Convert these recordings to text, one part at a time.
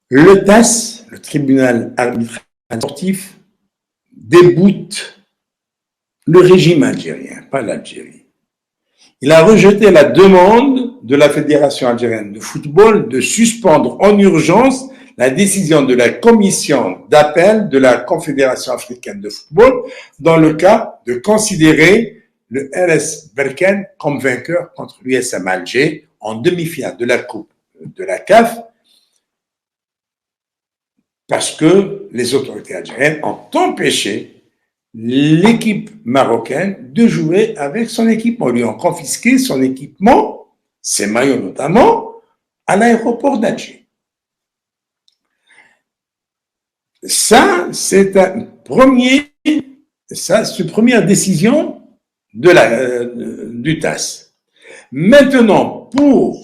Le TAS, le tribunal arbitral sportif, déboute le régime algérien, pas l'Algérie. Il a rejeté la demande de la Fédération algérienne de football de suspendre en urgence la décision de la commission d'appel de la Confédération africaine de football dans le cas de considérer le RS Berkane comme vainqueur contre l'USM Alger en demi-finale de la Coupe de la CAF parce que les autorités algériennes ont empêché l'équipe marocaine de jouer avec son équipement. Ils lui ont confisqué son équipement, ses maillots notamment, à l'aéroport d'Alger. Ça, c'est une première décision du TAS. Maintenant, pour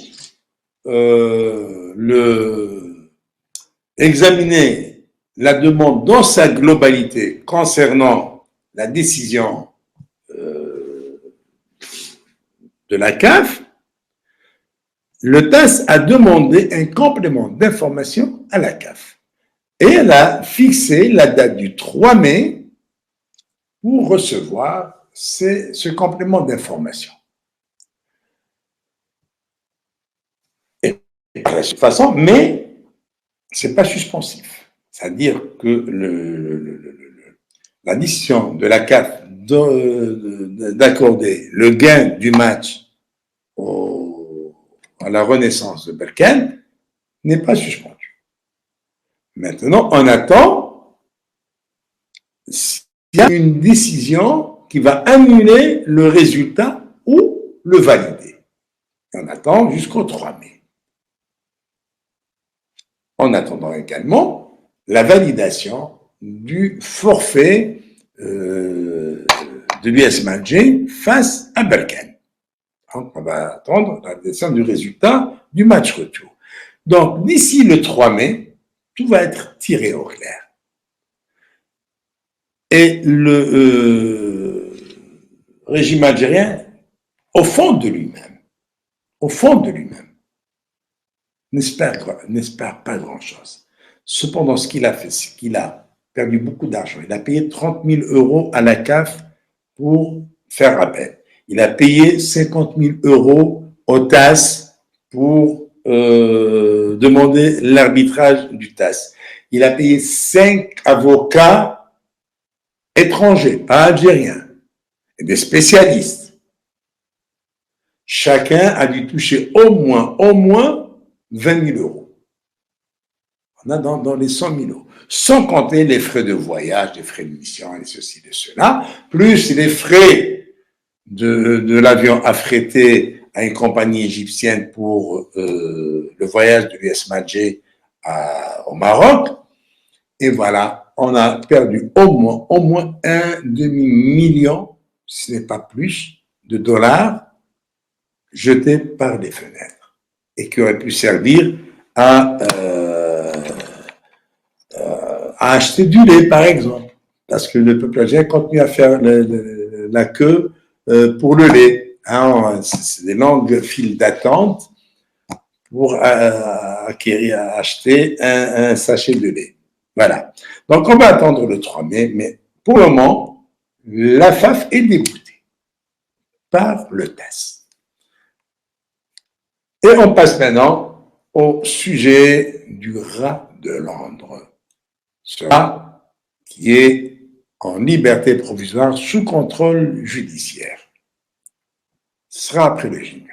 examiner la demande dans sa globalité concernant la décision de la CAF, le TAS a demandé un complément d'information à la CAF. Et elle a fixé la date du 3 mai pour recevoir ce complément d'information. Et de toute façon, mais ce n'est pas suspensif. C'est-à-dire que la décision de la CAF d'accorder le gain du match à la renaissance de Berkane n'est pas suspendue. Maintenant, on attend s'il y a une décision qui va annuler le résultat ou le valider. On attend jusqu'au 3 mai. En attendant également la validation du forfait de l'USM Alger face à Berkane. Donc, on va attendre la décision du résultat du match retour. Donc, d'ici le 3 mai, tout va être tiré au clair. Et le régime algérien, au fond de lui-même, n'espère pas grand-chose. Cependant, ce qu'il a fait, c'est qu'il a perdu beaucoup d'argent. Il a payé 30 000 € à la CAF pour faire appel. Il a payé 50 000 € au TAS pour demander l'arbitrage du TAS. Il a payé 5 avocats étrangers, pas algériens, et des spécialistes. Chacun a dû toucher au moins 20 000 €. On a dans les 100 000 €. Sans compter les frais de voyage, les frais de mission, et ceci, et cela, plus les frais de l'avion affrété à une compagnie égyptienne pour le voyage de l'USM Alger au Maroc. Et voilà, on a perdu au moins un demi-million, si ce n'est pas plus, de dollars jetés par les fenêtres et qui auraient pu servir à acheter du lait, par exemple, parce que le peuple algérien continue à faire la queue pour le lait. Hein, c'est des longues files d'attente pour acheter un sachet de lait. Voilà. Donc, on va attendre le 3 mai, mais pour le moment, la FAF est déboutée par le TAS. Et on passe maintenant au sujet du rat de Londres. Ce rat qui est en liberté provisoire sous contrôle judiciaire. Ce sera après le jingle.